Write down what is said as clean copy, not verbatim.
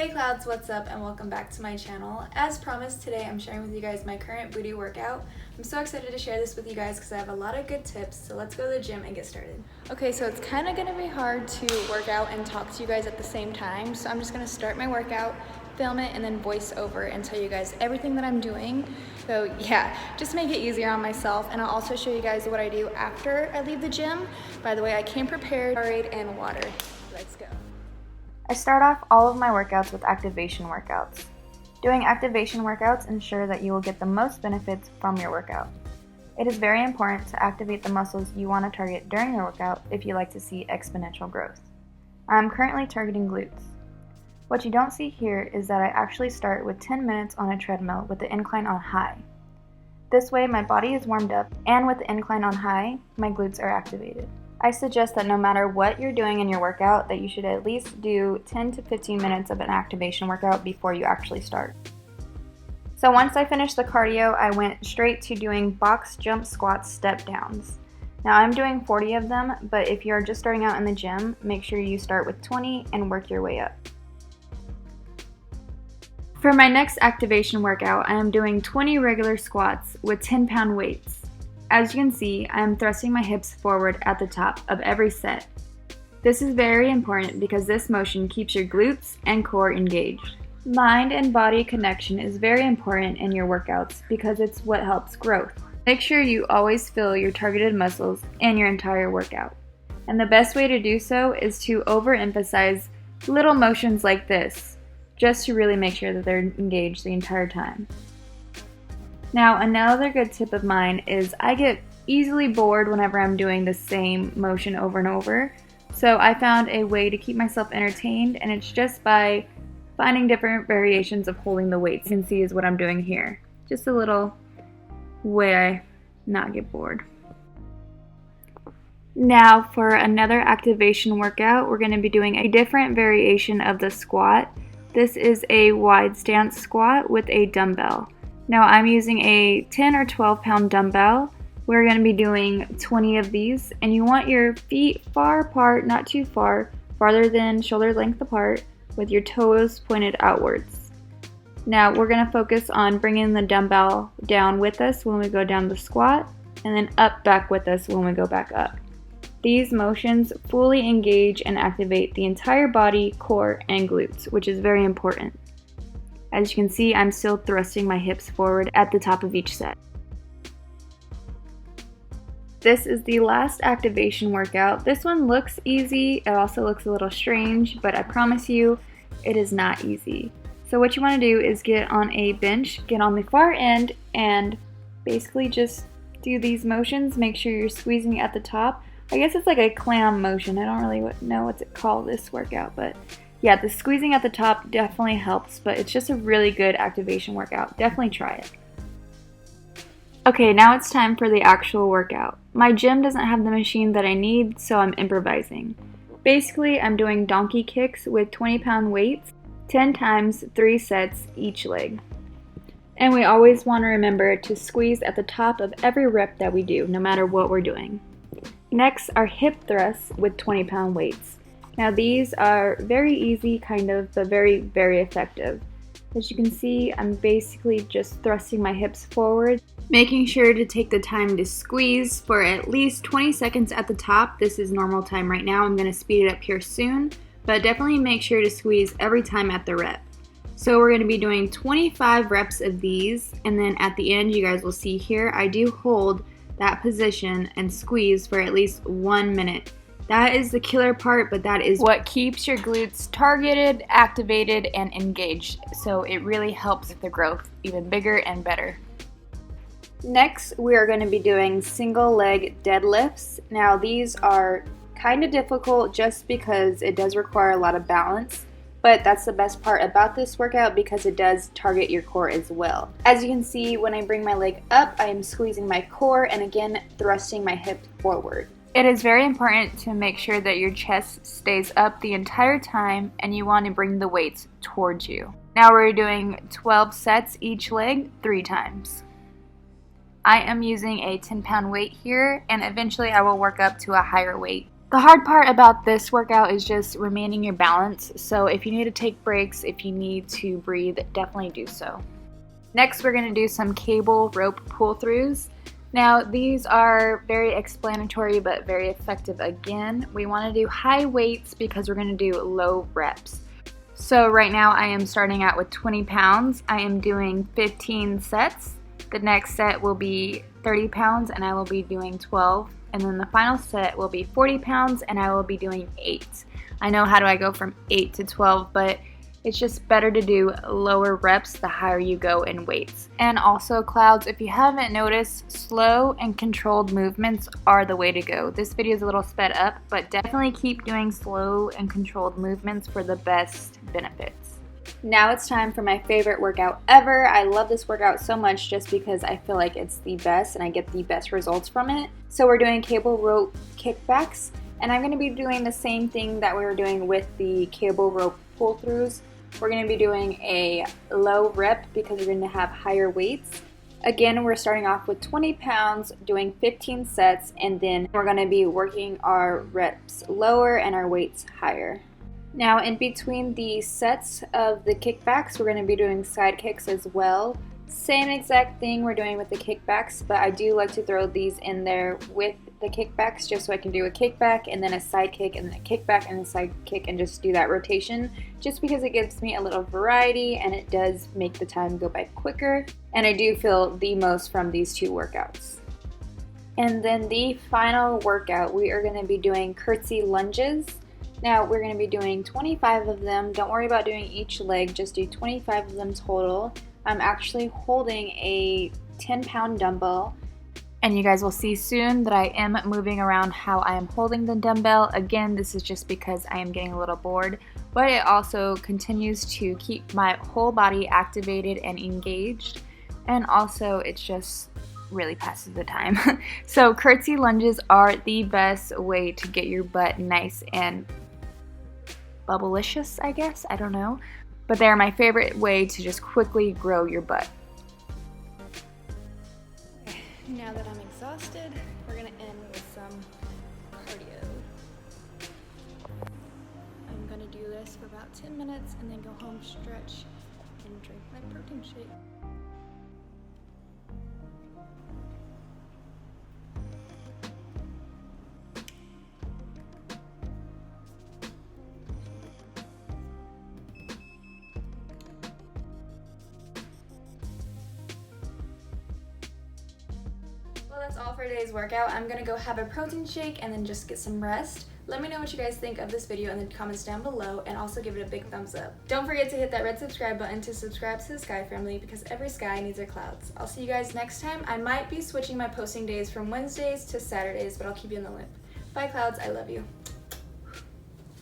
Hey Clouds, what's up and welcome back to my channel. As promised, today I'm sharing with you guys my current booty workout. I'm so excited to share this with you guys because I have a lot of good tips, so let's go to the gym and get started. Okay, so it's kind of going to be hard to work out and talk to you guys at the same time, so I'm just going to start my workout, film it, and then voice over and tell you guys everything that I'm doing. So yeah, just make it easier on myself, and I'll also show you guys what I do after I leave the gym. By the way, I came prepared, Gatorade, and water. Let's go. I start off all of my workouts with activation workouts. Doing activation workouts ensure that you will get the most benefits from your workout. It is very important to activate the muscles you want to target during your workout if you like to see exponential growth. I am currently targeting glutes. What you don't see here is that I actually start with 10 minutes on a treadmill with the incline on high. This way my body is warmed up, and with the incline on high, my glutes are activated. I suggest that no matter what you're doing in your workout, that you should at least do 10 to 15 minutes of an activation workout before you actually start. So once I finished the cardio, I went straight to doing box jump squats step downs. Now I'm doing 40 of them, but if you're just starting out in the gym, make sure you start with 20 and work your way up. For my next activation workout, I am doing 20 regular squats with 10-pound weights. As you can see, I am thrusting my hips forward at the top of every set. This is very important because this motion keeps your glutes and core engaged. Mind and body connection is very important in your workouts because it's what helps growth. Make sure you always feel your targeted muscles in your entire workout. And the best way to do so is to overemphasize little motions like this, just to really make sure that they're engaged the entire time. Now, another good tip of mine is I get easily bored whenever I'm doing the same motion over and over. So I found a way to keep myself entertained, and it's just by finding different variations of holding the weights. You can see is what I'm doing here. Just a little way I not get bored. Now for another activation workout, we're going to be doing a different variation of the squat. This is a wide stance squat with a dumbbell. Now I'm using a 10 or 12 pound dumbbell. We're going to be doing 20 of these, and you want your feet far apart, not too far, farther than shoulder length apart, with your toes pointed outwards. Now we're going to focus on bringing the dumbbell down with us when we go down the squat, and then up back with us when we go back up. These motions fully engage and activate the entire body, core, and glutes, which is very important. As you can see, I'm still thrusting my hips forward at the top of each set. This is the last activation workout. This one looks easy. It also looks a little strange, but I promise you, it is not easy. So what you want to do is get on a bench, get on the far end, and basically just do these motions. Make sure you're squeezing at the top. I guess it's like a clam motion. I don't really know what's it called, this workout, but yeah, the squeezing at the top definitely helps, but it's just a really good activation workout. Definitely try it. Okay, now it's time for the actual workout. My gym doesn't have the machine that I need, so I'm improvising. Basically, I'm doing donkey kicks with 20-pound weights, 10 times 3 sets each leg. And we always want to remember to squeeze at the top of every rep that we do, no matter what we're doing. Next are hip thrusts with 20-pound weights. Now these are very easy, kind of, but very, very effective. As you can see, I'm basically just thrusting my hips forward, making sure to take the time to squeeze for at least 20 seconds at the top. This is normal time right now. I'm going to speed it up here soon, but definitely make sure to squeeze every time at the rep. So we're going to be doing 25 reps of these, and then at the end, you guys will see here, I do hold that position and squeeze for at least 1 minute. That is the killer part, but that is what keeps your glutes targeted, activated, and engaged. So it really helps the growth even bigger and better. Next, we are going to be doing single leg deadlifts. Now these are kind of difficult just because it does require a lot of balance, but that's the best part about this workout because it does target your core as well. As you can see, when I bring my leg up, I am squeezing my core and again thrusting my hip forward. It is very important to make sure that your chest stays up the entire time and you want to bring the weights towards you. Now we're doing 12 sets each leg 3 times. I am using a 10-pound weight here, and eventually I will work up to a higher weight. The hard part about this workout is just remaining your balance, so if you need to take breaks, if you need to breathe, definitely do so. Next, we're going to do some cable rope pull-throughs. Now, these are very explanatory but very effective again. We want to do high weights because we're going to do low reps. So right now I am starting out with 20 pounds. I am doing 15 sets. The next set will be 30 pounds and I will be doing 12. And then the final set will be 40 pounds and I will be doing 8. I know how do I go from 8 to 12, but it's just better to do lower reps the higher you go in weights. And also, clouds, if you haven't noticed, slow and controlled movements are the way to go. This video is a little sped up, but definitely keep doing slow and controlled movements for the best benefits. Now it's time for my favorite workout ever. I love this workout so much just because I feel like it's the best and I get the best results from it. So we're doing cable rope kickbacks, and I'm going to be doing the same thing that we were doing with the cable rope pull-throughs. We're going to be doing a low rep because we're going to have higher weights. Again, we're starting off with 20 pounds, doing 15 sets, and then we're going to be working our reps lower and our weights higher. Now, in between the sets of the kickbacks, we're going to be doing side kicks as well. Same exact thing we're doing with the kickbacks, but I do like to throw these in there with the kickbacks just so I can do a kickback and then a side kick and then a kickback and a side kick and just do that rotation just because it gives me a little variety and it does make the time go by quicker, and I do feel the most from these two workouts. And then the final workout, we are going to be doing curtsy lunges. Now we're going to be doing 25 of them. Don't worry about doing each leg, just do 25 of them total. I'm actually holding a 10-pound dumbbell, and you guys will see soon that I am moving around how I am holding the dumbbell. Again, this is just because I am getting a little bored, but it also continues to keep my whole body activated and engaged, and also it's just really passes the time. So curtsy lunges are the best way to get your butt nice and bubblicious, I guess, I don't know. But they're my favorite way to just quickly grow your butt. Now that I'm exhausted, we're gonna end with some cardio. I'm gonna do this for about 10 minutes and then go home, stretch, and drink my protein shake. Well, that's all for today's workout. I'm gonna go have a protein shake and then just get some rest. Let me know what you guys think of this video in the comments down below, and also give it a big thumbs up. Don't forget to hit that red subscribe button to subscribe to the Sky family, because every sky needs their clouds. I'll see you guys next time. I might be switching my posting days from Wednesdays to Saturdays, but I'll keep you in the loop. Bye, clouds. I love you.